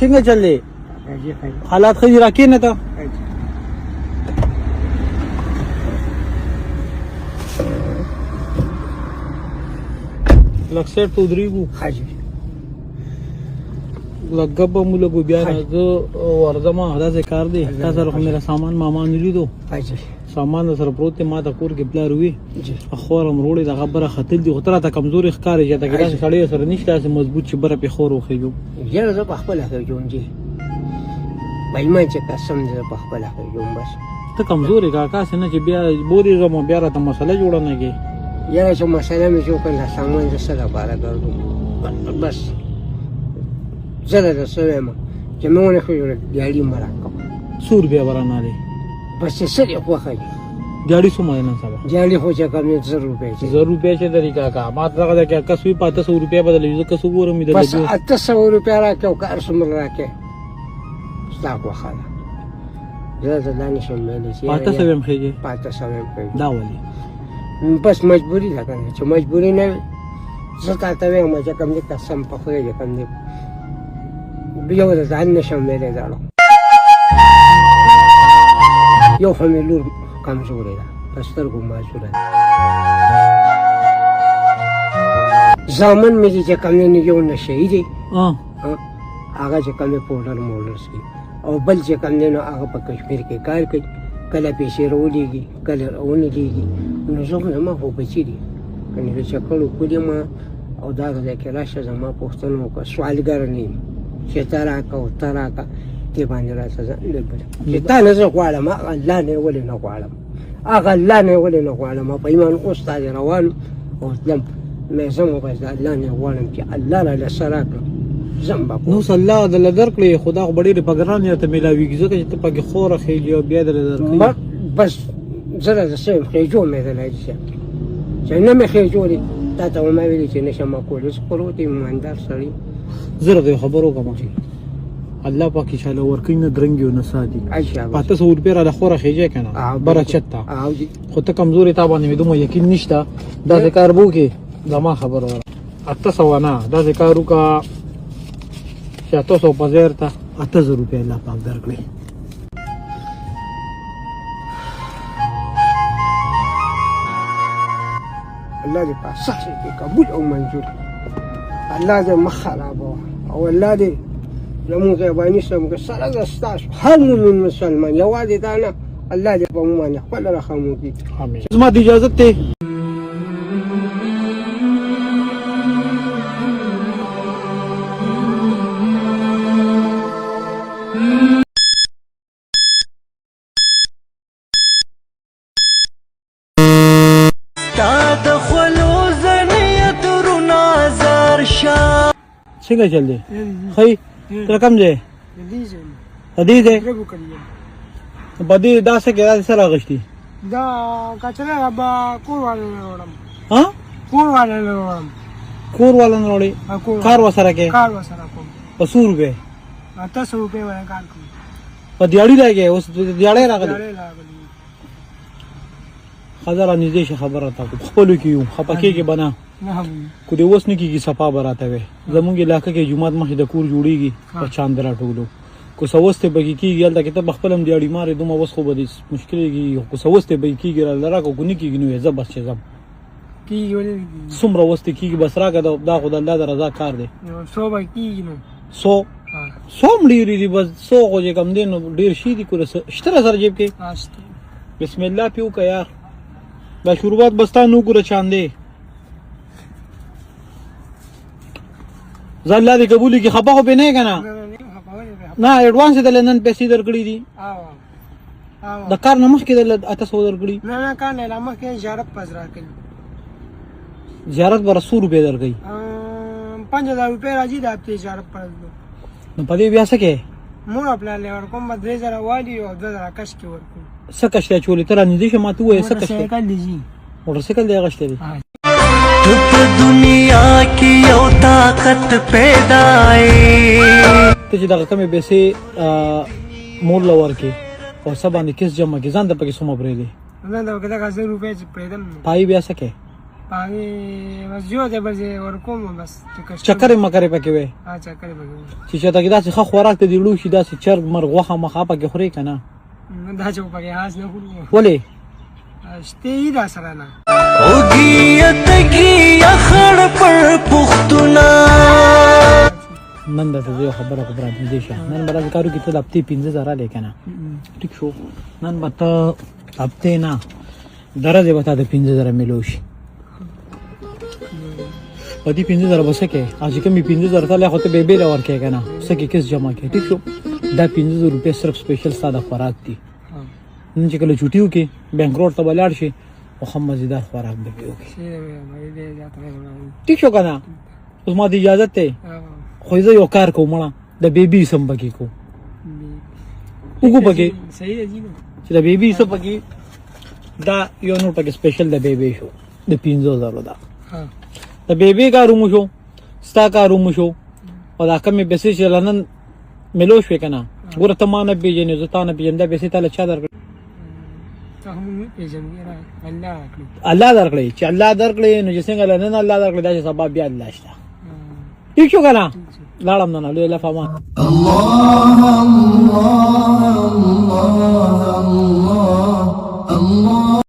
څنګه چل دی حالات ښه دي راکښېنه ته لږ سیټ ته ودرېږو لږ ګپ به مو لږو بیا زه ورځم داسې کار دی تا سره خو میرا سامان ماما نه لیدو سامان در سره پروت دی ما ته کور کې پلار وي خور هم روړې دغه بره ختل دي خو ته راته کمزوري ښکارې چې ته کې داسې سړی سره نشته داسې مضبوط چې بره پې خور وخېږو یاره زه په خپله خېږم جي بېمان چې قسم دی زه په خپله خېږم بس ته کمزوري کاکا سې نه چې بیا بورېږم او بیا راته مسله جوړه نه کړې یاره چې مسله مې جوړ کړل سامان زه څه لپاره ګرځم بس زه درته څه وایم چې مې ونه ښه ګاډي مه راکړم 100 روپیه به رانهلې بس چې څه دې خوښه وي ګاډي څومره دی نن سبا ګاډي خو چې کم دی 1000 روپۍ 1000 روپیه چې درې کاکا ما ته دغه دی که کس وي په 800 روپیه بدلوي زه کس وګورم بس 800 روپۍ راکړې او که هر څومره راکړې ستا خوښه ده زه درته دا نشم ویلی چې 800 یم خېږي 800 یم خېږي دا ولې بس مجبوري ده که نه چې مجبوري نه وي زه تا ته وایم چې کوم دی قسم په خدای چې کوم دی یو د ځان نشم ویلی زاړه یو خو مې لور کمزورې ده په سترګو معذوره ده زامن مې چې کوم دی یو نشهي دی هغه چې کوم دی پوډر موډر څکي او بل چې کوم دی نو هغه په کشمیر کې کار کوي کله پیسې راولېږي کله ونه لېږي نو زه خو زما خو بچي دي کنې د چکرو کلي ما او دغه ځای کې راشه زما پوښتنه وکړه سوالګر نه یم چې ته راکړه او ته راکړه دې باندې راته ځان چې تا نه زه غواړم هغه الله نه ولې نه غواړم هغه الله نه ولې نه غواړم په ایمان اوس تا دې روان او تلم مې زه مو بس د الله نه غواړم چې الله راله څه راکړه زم به نو صلی الله دله درکړې خدا خو به ډېرې په ګران یا ته میلاوېږي ځکه چې ته پکې خوره خېږي او بیا دله درکوي بس زه راته څه یم خېجو مې دلی صاحب چې نه مې خېجو دي تا ته ومې ویلي چې نشم کولی زه پروت یم ایماندار سړی زه راته یو خبر وکړم الله پاک انشاءالله ورکوي نه درنګي او نه ساتي 800 روپۍ راله خوره خېجې که نه بره چت ته خو ته کمزورې تا باندې مې دومره یقین نشته داسې کار به وکړې زما خبره وره 800 نه داسې کار وکړه چې 800 په ځای ته 8000 روپۍ الله پاک درکړي الله دې په صح کې قبول او منظور الله دې مخ خرابوه او الله دې زموږ افغانستان کې سره د ستاسو هر مؤمن مسلمان یوازې دا نه الله دې په موږ باندې خپل رحم وکړي امين زما د اجازه ته څنګه چل دی خی تر کوم ځای دې ځای په دې داسې کې داسې سره اغوښتي دا کچره به کور والا نه وړم کور والا نه وړې کار ورسره کې کوم په 100 روپۍ 800 روپۍ باندې کار کوم په دیاړي راګې اوس دیاړی راغلی ښځه رانږدې شه خبره ته په خپلو کې یو خفه کېږې به نه کو دې اوس نه کېږي صفا به راته وی زمونږ علاقه کې جومات مخې د کور جوړېږي په چاند راټولو کو څه وستې به کېږي هلته کې ته به خپل هم دیاړي مارې دومره اوس خو به دې مشکلېږي کو څه وستې به کېږي راله راکړه کو نه کېږي نو زه بس چې ځم څومره وستې کېږي بس راکړه دا خو د الله د رضا کار دی 100 به کېږي نو 100 هم ډېرې دي بس 100 خو چې کم دی نو ډېر شي دي کو شته را سره جیب کې بسم الله پې وکړه یار دا شروعات بس تا نه وګوره چاندې زه الله دې قبول کړي خفه خو پې نه یې که نه نه اډوانس یې دله نن پیسې درکړي دي د کار نه مخکې دله 800 درکړي نه کار نه مخکې زیارت پس راکړي زیارت به 100 روپۍ درکوي 5000 روپۍ راځي د هفتې زیارت پس نو په دې بیا څه کوې مور پلان له ورکوم به 3000 والي او 2000 کش کې ورکوم څه کش دی اچولې ته رانږدې شه ما ته ووایې څه کش دی موټرسایکل دی اغوښتی دی په دنیا کې یو طاقت پیدا ته چې دغه کمې پیسې مور له ورکې او څه باندې کیس جمع کړي ځان ته پکې څومره پرېږدې ځان ته پکې دغه 1000 روپۍ چې پرېږدم پایي بیا څه کوې باغې بس جو دې بل ورکوم بس چکر مکرې پکې وې ها چکر به چې چاته کې داسې ښه خوراک ته دی لو شي داسې چرګ مرغ غوښه مخه پکې خوري کنه دا چې پکې هاس نه کړو ولې شته دا سره نه اوگیتگی اخڑ پر پختنا نن درته یو خبره کو برات دې شه نن برات کارو کې ته د هفتې 15000 لې کنه ټیک شو نن به ته هفتې نه درجه به ته د 15000 ملو شي په دې 15000 بسه کې اځ کومې 15000 ته له خو ته به به لور کې کنه سکه کیس جمع کې ټیک شو دا 15000 روپے صرف سپیشل ساده خوراک دي نن چې کله چټیو کې بنکروټ ته بلاړ شي او هم مزیدار خوراک به وي ټیک شو کنه اوس ما دې اجازه ته خو زه یو کار کوم د بیبي سم بګي کو وګو بګي صحیح دی چې د بیبي سم بګي دا یو نو پکې سپیشل د بیبي شو د 15000 دا د بیبي کارو شو ستا کارو شو او دا کمې پیسې چې لنن ملو شو کنه ګوره ته ما نه پیژنې زه تا نه پیژنم دا پیسې تاله چا درکړي ته هم پیژنې الله کړی الله درکړي چې الله درکړي نو چې څنګه لنن الله درکړي دا چې سبب بیا الله شته ٹھیک شو کنه لاړم نه لوی لفما الله الله الله الله